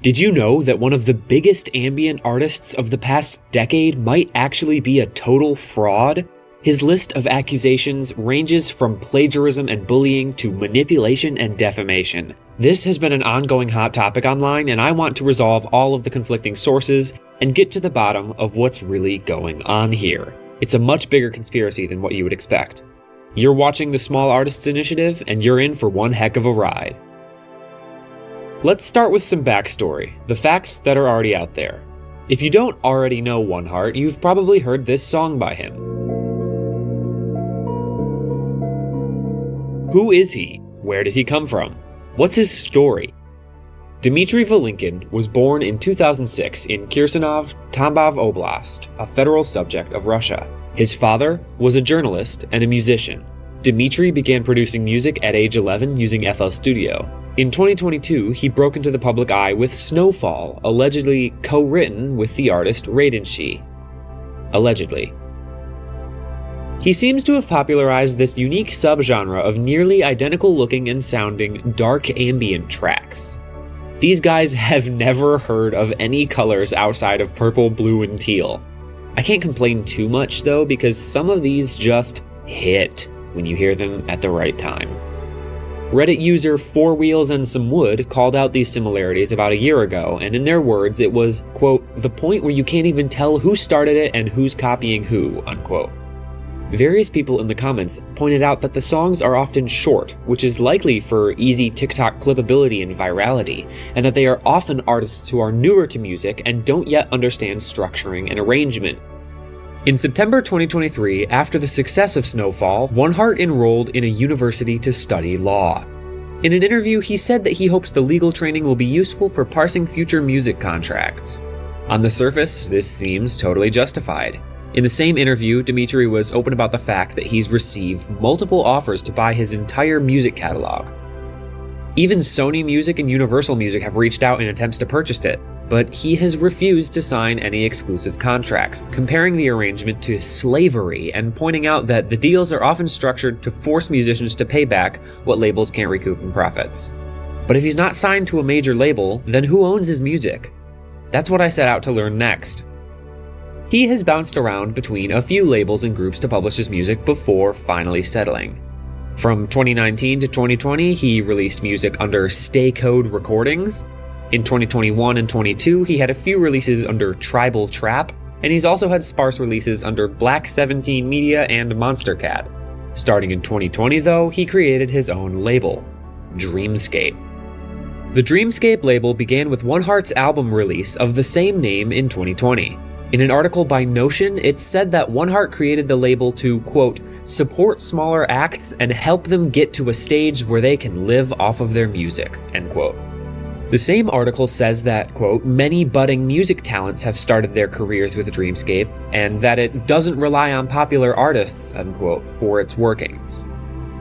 Did you know that one of the biggest ambient artists of the past decade might actually be a total fraud? His list of accusations ranges from plagiarism and bullying to manipulation and defamation. This has been an ongoing hot topic online, and I want to resolve all of the conflicting sources and get to the bottom of what's really going on here. It's a much bigger conspiracy than what you would expect. You're watching the Small Artists Initiative, and you're in for one heck of a ride. Let's start with some backstory, the facts that are already out there. If you don't already know Oneheart, you've probably heard this song by him. Who is he? Where did he come from? What's his story? Dmitry Volynkin was born in 2006 in Kirsanov, Tambov Oblast, a federal subject of Russia. His father was a journalist and a musician. Dmitry began producing music at age 11 using FL Studio. In 2022, he broke into the public eye with Snowfall, allegedly co-written with the artist Raidenshi. Allegedly. He seems to have popularized this unique subgenre of nearly identical looking and sounding dark ambient tracks. These guys have never heard of any colors outside of purple, blue, and teal. I can't complain too much though, because some of these just hit when you hear them at the right time. Reddit user 4 Wheels and Some Wood called out these similarities about a year ago, and in their words it was, quote, the point where you can't even tell who started it and who's copying who, unquote. Various people in the comments pointed out that the songs are often short, which is likely for easy TikTok clippability and virality, and that they are often artists who are newer to music and don't yet understand structuring and arrangement. In September 2023, after the success of Snowfall, Oneheart enrolled in a university to study law. In an interview, he said that he hopes the legal training will be useful for parsing future music contracts. On the surface, this seems totally justified. In the same interview, Dmitry was open about the fact that he's received multiple offers to buy his entire music catalog. Even Sony Music and Universal Music have reached out in attempts to purchase it, but he has refused to sign any exclusive contracts, comparing the arrangement to slavery and pointing out that the deals are often structured to force musicians to pay back what labels can't recoup in profits. But if he's not signed to a major label, then who owns his music? That's what I set out to learn next. He has bounced around between a few labels and groups to publish his music before finally settling. From 2019 to 2020, he released music under Stay Code Recordings. In 2021 and 22, he had a few releases under Tribal Trap, and he's also had sparse releases under Black 17 Media and Monster Cat. Starting in 2020 though, he created his own label, Dreamscape. The Dreamscape label began with Oneheart's album release of the same name in 2020. In an article by Notion, it said that Oneheart created the label to, quote, support smaller acts and help them get to a stage where they can live off of their music, end quote. The same article says that, quote, many budding music talents have started their careers with Dreamscape, and that it doesn't rely on popular artists, unquote, for its workings.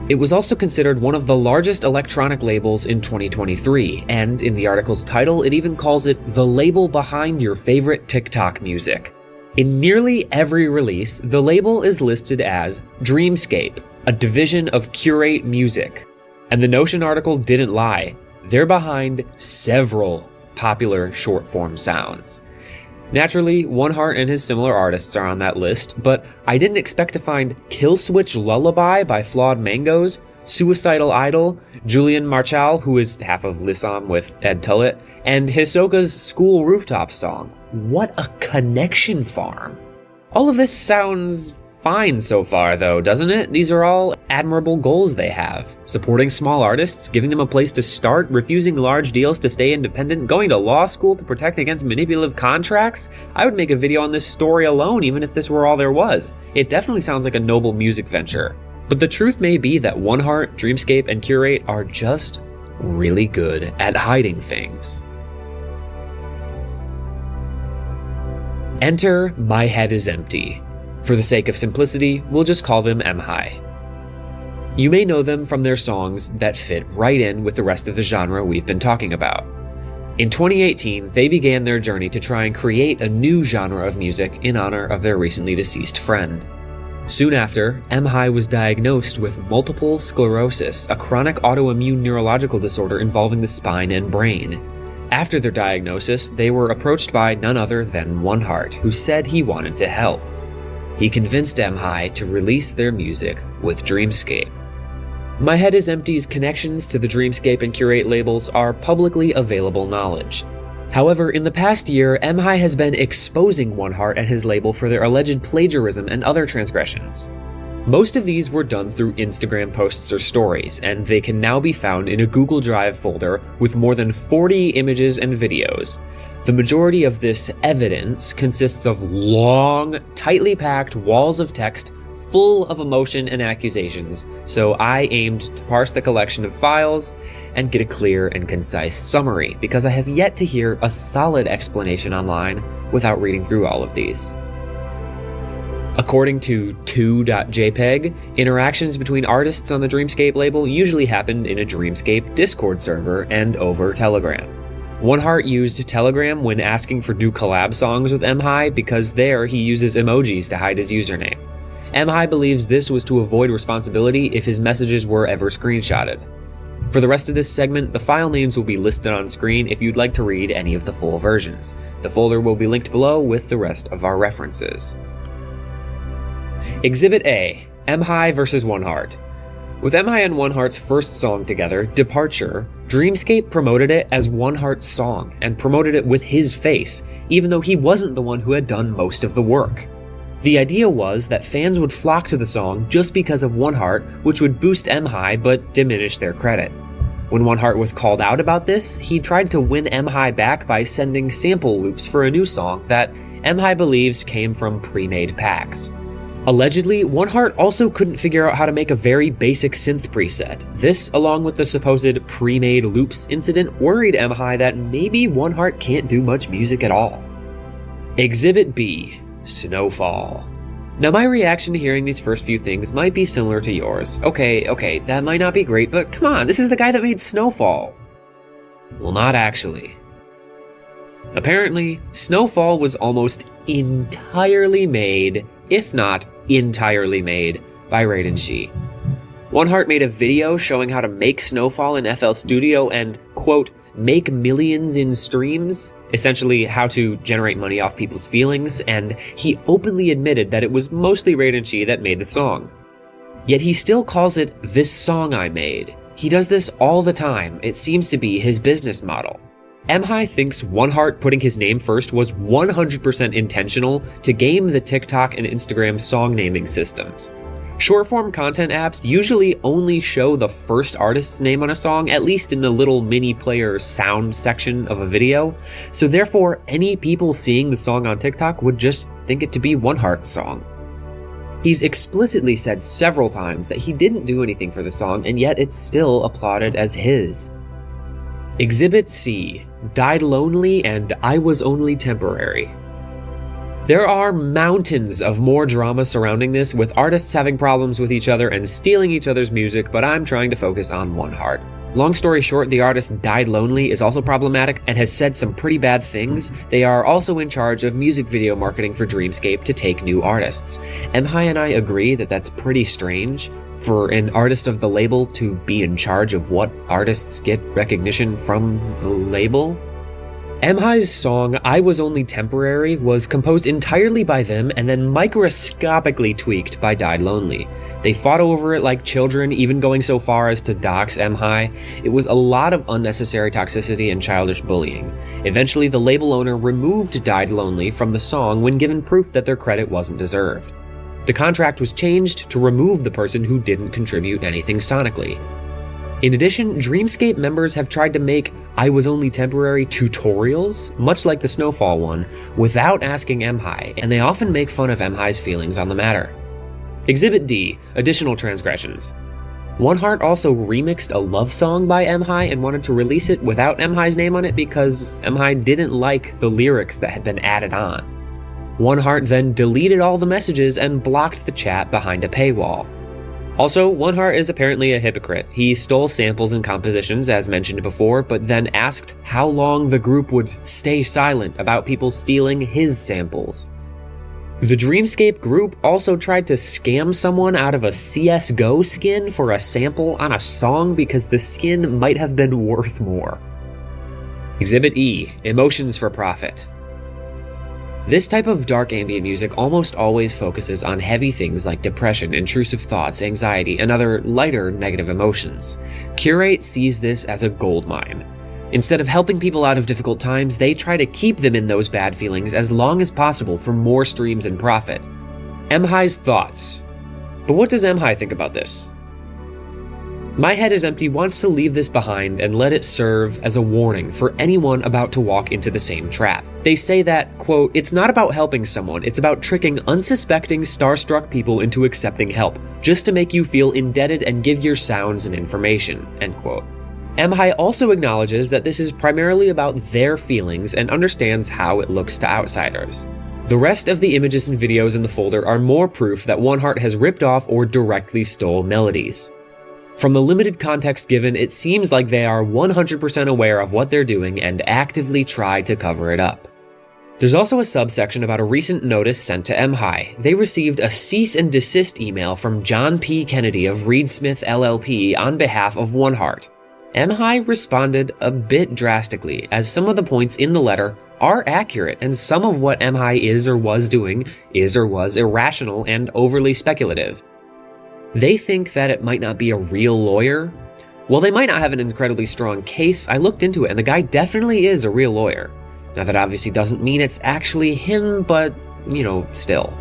It was also considered one of the largest electronic labels in 2023, and in the article's title, it even calls it the label behind your favorite TikTok music. In nearly every release, the label is listed as Dreamscape, a division of Kurate Music. And the Notion article didn't lie. They're behind several popular short-form sounds. Naturally, Oneheart and his similar artists are on that list, but I didn't expect to find Killswitch Lullaby by Flawed Mangoes, Suicidal Idol, Julian Marchal, who is half of Lissam with Ed Tullett, and Hisoka's School Rooftop song. What a connection farm. All of this sounds fine so far though, doesn't it? These are all admirable goals they have. Supporting small artists, giving them a place to start, refusing large deals to stay independent, going to law school to protect against manipulative contracts. I would make a video on this story alone even if this were all there was. It definitely sounds like a noble music venture. But the truth may be that Oneheart, Dreamscape, and Kurate are just really good at hiding things. Enter My Head Is Empty. For the sake of simplicity, we'll just call them M-High. You may know them from their songs that fit right in with the rest of the genre we've been talking about. In 2018, they began their journey to try and create a new genre of music in honor of their recently deceased friend. Soon after, M-High was diagnosed with multiple sclerosis, a chronic autoimmune neurological disorder involving the spine and brain. After their diagnosis, they were approached by none other than Oneheart, who said he wanted to help. He convinced Øneheart to release their music with Dreamscape. My Head is Empty's connections to the Dreamscape and Kurate labels are publicly available knowledge. However, in the past year, Øneheart has been exposing Oneheart and his label for their alleged plagiarism and other transgressions. Most of these were done through Instagram posts or stories, and they can now be found in a Google Drive folder with more than 40 images and videos. The majority of this evidence consists of long, tightly packed walls of text full of emotion and accusations, so I aimed to parse the collection of files and get a clear and concise summary, because I have yet to hear a solid explanation online without reading through all of these. According to 2.jpg, interactions between artists on the Dreamscape label usually happened in a Dreamscape Discord server and over Telegram. Oneheart used Telegram when asking for new collab songs with Øneheart because there he uses emojis to hide his username. Øneheart believes this was to avoid responsibility if his messages were ever screenshotted. For the rest of this segment, the file names will be listed on screen if you'd like to read any of the full versions. The folder will be linked below with the rest of our references. Exhibit A, Øneheart vs. Oneheart. With Øneheart and Oneheart's first song together, Departure, Dreamscape promoted it as Oneheart's song and promoted it with his face, even though he wasn't the one who had done most of the work. The idea was that fans would flock to the song just because of Oneheart, which would boost Øneheart but diminish their credit. When Oneheart was called out about this, he tried to win Øneheart back by sending sample loops for a new song that Øneheart believes came from pre-made packs. Allegedly, Oneheart also couldn't figure out how to make a very basic synth preset. This, along with the supposed pre-made loops incident, worried Øneheart that maybe Oneheart can't do much music at all. Exhibit B, Snowfall. Now my reaction to hearing these first few things might be similar to yours. Okay, that might not be great, but come on, this is the guy that made Snowfall. Well, not actually. Apparently, Snowfall was almost entirely made, if not entirely made, by Raiden. Oneheart made a video showing how to make Snowfall in FL Studio and, quote, make millions in streams, essentially how to generate money off people's feelings, and he openly admitted that it was mostly Raiden that made the song. Yet he still calls it "this song I made." He does this all the time. It seems to be his business model. Øneheart thinks Oneheart putting his name first was 100% intentional to game the TikTok and Instagram song naming systems. Short-form content apps usually only show the first artist's name on a song, at least in the little mini-player sound section of a video, so therefore any people seeing the song on TikTok would just think it to be Oneheart's song. He's explicitly said several times that he didn't do anything for the song, and yet it's still applauded as his. Exhibit C, Diedlonely and I Was Only Temporary. There are mountains of more drama surrounding this, with artists having problems with each other and stealing each other's music, but I'm trying to focus on Oneheart. Long story short, the artist Diedlonely is also problematic and has said some pretty bad things. They are also in charge of music video marketing for Dreamscape to take new artists. Øneheart and I agree that that's pretty strange for an artist of the label to be in charge of what artists get recognition from the label. Øneheart's song I Was Only Temporary was composed entirely by them and then microscopically tweaked by Diedlonely. They fought over it like children, even going so far as to dox Øneheart. It was a lot of unnecessary toxicity and childish bullying. Eventually, the label owner removed Diedlonely from the song when given proof that their credit wasn't deserved. The contract was changed to remove the person who didn't contribute anything sonically. In addition, Dreamscape members have tried to make I Was Only Temporary tutorials, much like the Snowfall one, without asking Øneheart, and they often make fun of Øneheart's feelings on the matter. Exhibit D, Additional Transgressions. Oneheart also remixed a love song by Øneheart and wanted to release it without Øneheart's name on it because Øneheart didn't like the lyrics that had been added on. Oneheart then deleted all the messages and blocked the chat behind a paywall. Also, Oneheart is apparently a hypocrite. He stole samples and compositions, as mentioned before, but then asked how long the group would stay silent about people stealing his samples. The Dreamscape group also tried to scam someone out of a CSGO skin for a sample on a song because the skin might have been worth more. Exhibit E, emotions for profit. This type of dark ambient music almost always focuses on heavy things like depression, intrusive thoughts, anxiety, and other lighter negative emotions. Kurate sees this as a goldmine. Instead of helping people out of difficult times, they try to keep them in those bad feelings as long as possible for more streams and profit. Øneheart's thoughts. But what does Øneheart think about this? My Head is Empty wants to leave this behind and let it serve as a warning for anyone about to walk into the same trap. They say that, quote, it's not about helping someone, it's about tricking unsuspecting, starstruck people into accepting help, just to make you feel indebted and give your sounds and information, end quote. Øneheart also acknowledges that this is primarily about their feelings and understands how it looks to outsiders. The rest of the images and videos in the folder are more proof that Oneheart has ripped off or directly stole melodies. From the limited context given, it seems like they are 100% aware of what they're doing and actively try to cover it up. There's also a subsection about a recent notice sent to Øneheart. They received a cease and desist email from John P. Kennedy of Reed Smith LLP on behalf of Oneheart. Øneheart responded a bit drastically, as some of the points in the letter are accurate, and some of what Øneheart is or was doing is or was irrational and overly speculative. They think that it might not be a real lawyer. While they might not have an incredibly strong case, I looked into it and the guy definitely is a real lawyer. Now that obviously doesn't mean it's actually him, but, still.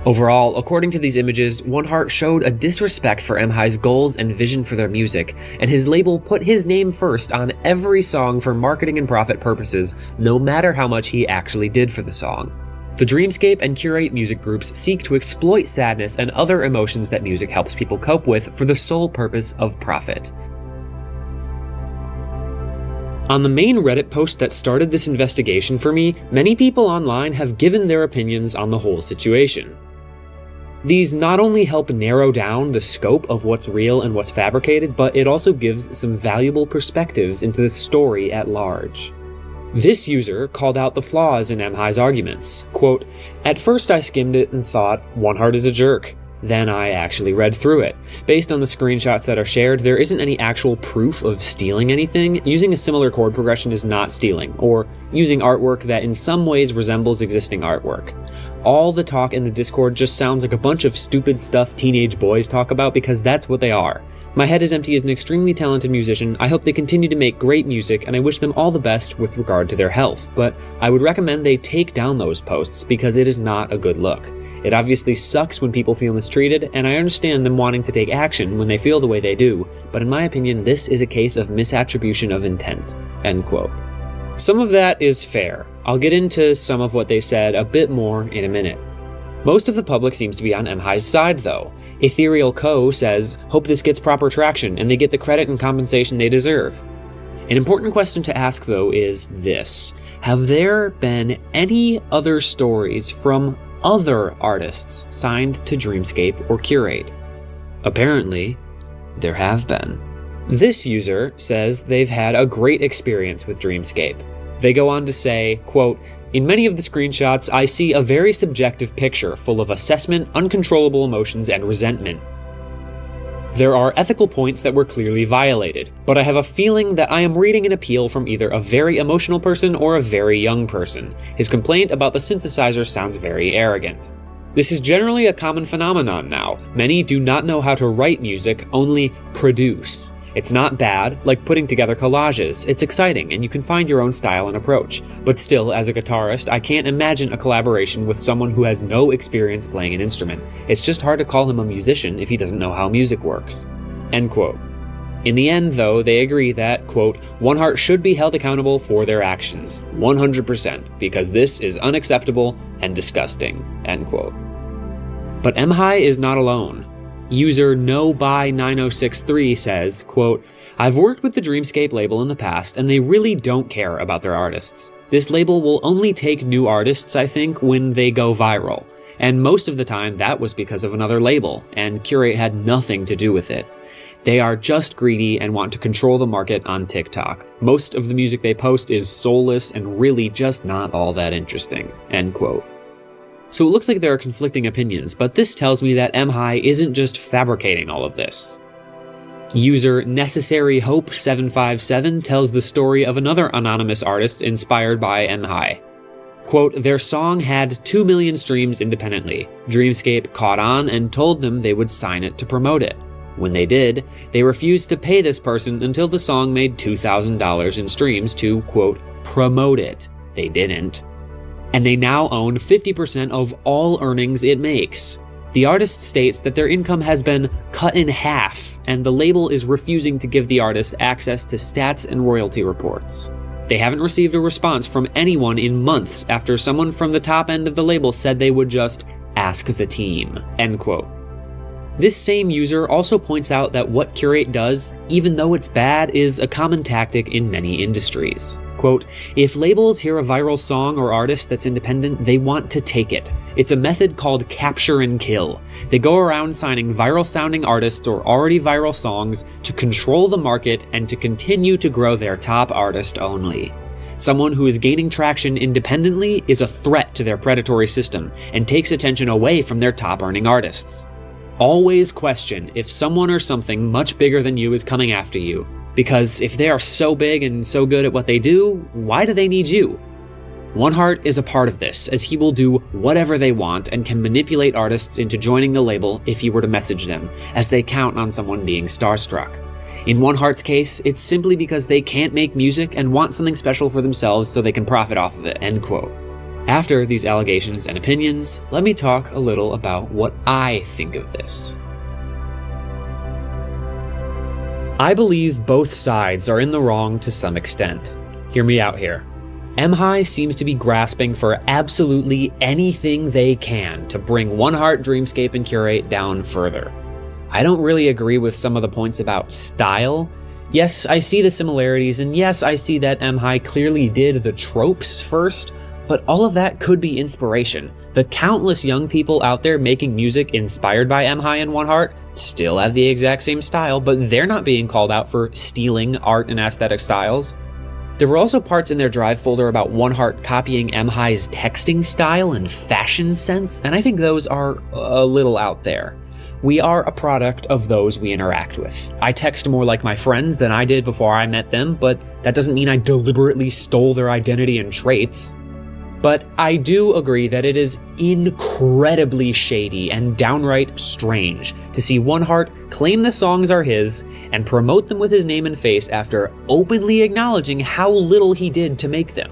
Overall, according to these images, Oneheart showed a disrespect for Øneheart's goals and vision for their music, and his label put his name first on every song for marketing and profit purposes, no matter how much he actually did for the song. The Dreamscape and Kurate music groups seek to exploit sadness and other emotions that music helps people cope with for the sole purpose of profit. On the main Reddit post that started this investigation for me, many people online have given their opinions on the whole situation. These not only help narrow down the scope of what's real and what's fabricated, but it also gives some valuable perspectives into the story at large. This user called out the flaws in Øneheart's arguments. Quote, at first I skimmed it and thought, Oneheart is a jerk. Then I actually read through it. Based on the screenshots that are shared, there isn't any actual proof of stealing anything. Using a similar chord progression is not stealing, or using artwork that in some ways resembles existing artwork. All the talk in the Discord just sounds like a bunch of stupid stuff teenage boys talk about because that's what they are. My Head is Empty is an extremely talented musician. I hope they continue to make great music, and I wish them all the best with regard to their health, but I would recommend they take down those posts because it is not a good look. It obviously sucks when people feel mistreated, and I understand them wanting to take action when they feel the way they do, but in my opinion, this is a case of misattribution of intent. End quote. Some of that is fair. I'll get into some of what they said a bit more in a minute. Most of the public seems to be on Øneheart's side, though. Ethereal Co. says, hope this gets proper traction and they get the credit and compensation they deserve. An important question to ask, though, is this. Have there been any other stories from other artists signed to Dreamscape or Kurate? Apparently, there have been. This user says they've had a great experience with Dreamscape. They go on to say, quote, in many of the screenshots, I see a very subjective picture full of assessment, uncontrollable emotions, and resentment. There are ethical points that were clearly violated, but I have a feeling that I am reading an appeal from either a very emotional person or a very young person. His complaint about the synthesizer sounds very arrogant. This is generally a common phenomenon now. Many do not know how to write music, only produce. It's not bad, like putting together collages. It's exciting, and you can find your own style and approach. But still, as a guitarist, I can't imagine a collaboration with someone who has no experience playing an instrument. It's just hard to call him a musician if he doesn't know how music works. End quote. In the end, though, they agree that, quote, Oneheart should be held accountable for their actions, 100%, because this is unacceptable and disgusting, end quote. But Øneheart is not alone. User NoBuy9063 says, quote, I've worked with the Dreamscape label in the past, and they really don't care about their artists. This label will only take new artists, I think, when they go viral. And most of the time, that was because of another label, and Kurate had nothing to do with it. They are just greedy and want to control the market on TikTok. Most of the music they post is soulless and really just not all that interesting, end quote. So it looks like there are conflicting opinions, but this tells me that Øneheart isn't just fabricating all of this. User Necessary Hope 757 tells the story of another anonymous artist inspired by Øneheart. Quote, their song had 2 million streams independently. Dreamscape caught on and told them they would sign it to promote it. When they did, they refused to pay this person until the song made $2,000 in streams to, quote, promote it. They didn't. And they now own 50% of all earnings it makes. The artist states that their income has been cut in half, and the label is refusing to give the artist access to stats and royalty reports. They haven't received a response from anyone in months after someone from the top end of the label said they would just ask the team, end quote. This same user also points out that what Kurate does, even though it's bad, is a common tactic in many industries. Quote, if labels hear a viral song or artist that's independent, they want to take it. It's a method called capture and kill. They go around signing viral-sounding artists or already viral songs to control the market and to continue to grow their top artist only. Someone who is gaining traction independently is a threat to their predatory system and takes attention away from their top-earning artists. Always question if someone or something much bigger than you is coming after you, because if they are so big and so good at what they do, why do they need you? Oneheart is a part of this, as he will do whatever they want and can manipulate artists into joining the label if he were to message them, as they count on someone being starstruck. In Oneheart's case, it's simply because they can't make music and want something special for themselves so they can profit off of it, end quote. After these allegations and opinions, let me talk a little about what I think of this. I believe both sides are in the wrong to some extent. Hear me out here. Øneheart seems to be grasping for absolutely anything they can to bring Oneheart, Dreamscape, and Kurate down further. I don't really agree with some of the points about style. Yes, I see the similarities, and yes, I see that Øneheart clearly did the tropes first, but all of that could be inspiration. The countless young people out there making music inspired by Øneheart and Oneheart still have the exact same style, but they're not being called out for stealing art and aesthetic styles. There were also parts in their drive folder about Oneheart copying Øneheart's texting style and fashion sense, and I think those are a little out there. We are a product of those we interact with. I text more like my friends than I did before I met them, but that doesn't mean I deliberately stole their identity and traits. But I do agree that it is incredibly shady and downright strange to see Oneheart claim the songs are his and promote them with his name and face after openly acknowledging how little he did to make them.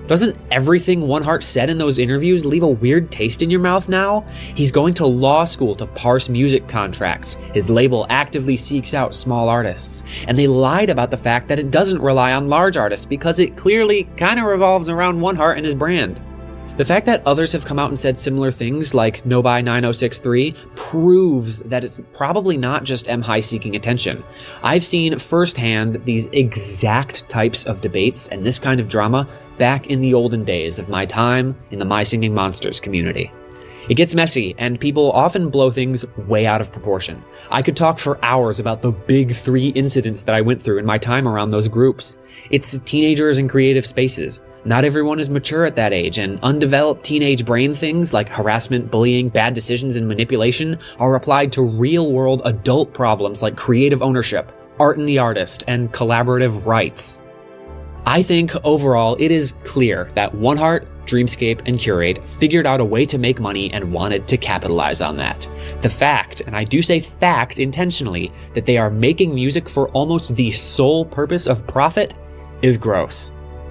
Doesn't everything Oneheart said in those interviews leave a weird taste in your mouth now? He's going to law school to parse music contracts. His label actively seeks out small artists. And they lied about the fact that it doesn't rely on large artists because it clearly kind of revolves around Oneheart and his brand. The fact that others have come out and said similar things, like Nobai9063, proves that it's probably not just Øneheart seeking attention. I've seen firsthand these exact types of debates and this kind of drama back in the olden days of my time in the My Singing Monsters community. It gets messy, and people often blow things way out of proportion. I could talk for hours about the big 3 incidents that I went through in my time around those groups. It's teenagers in creative spaces. Not everyone is mature at that age, and undeveloped teenage brain things like harassment, bullying, bad decisions, and manipulation are applied to real-world adult problems like creative ownership, art and the artist, and collaborative rights. I think, overall, it is clear that Oneheart, Dreamscape, and Kurate figured out a way to make money and wanted to capitalize on that. The fact, and I do say fact intentionally, that they are making music for almost the sole purpose of profit is gross.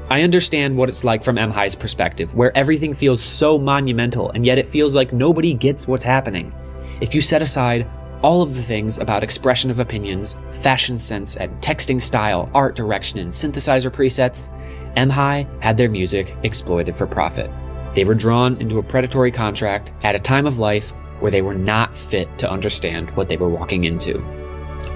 I understand what it's like from Øneheart's perspective, where everything feels so monumental, and yet it feels like nobody gets what's happening. If you set aside all of the things about expression of opinions, fashion sense, and texting style, art direction, and synthesizer presets, Øneheart had their music exploited for profit. They were drawn into a predatory contract at a time of life where they were not fit to understand what they were walking into.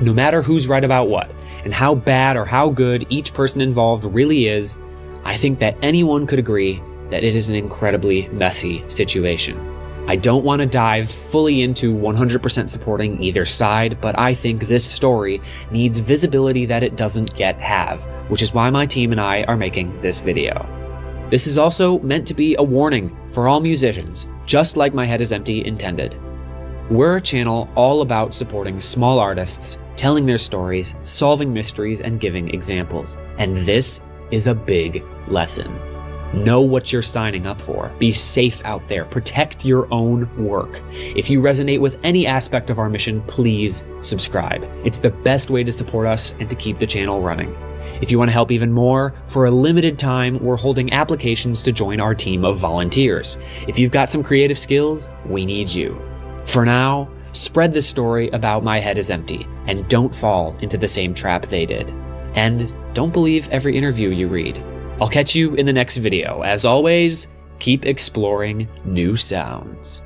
No matter who's right about what, and how bad or how good each person involved really is, I think that anyone could agree that it is an incredibly messy situation. I don't want to dive fully into 100% supporting either side, but I think this story needs visibility that it doesn't yet have, which is why my team and I are making this video. This is also meant to be a warning for all musicians, just like My Head is Empty intended. We're a channel all about supporting small artists, telling their stories, solving mysteries, and giving examples. And this is a big lesson. Know what you're signing up for. Be safe out there. Protect your own work. If you resonate with any aspect of our mission, please subscribe. It's the best way to support us and to keep the channel running. If you want to help even more, for a limited time, we're holding applications to join our team of volunteers. If you've got some creative skills, we need you. For now, spread the story about My Head is Empty, and don't fall into the same trap they did. And don't believe every interview you read. I'll catch you in the next video. As always, keep exploring new sounds.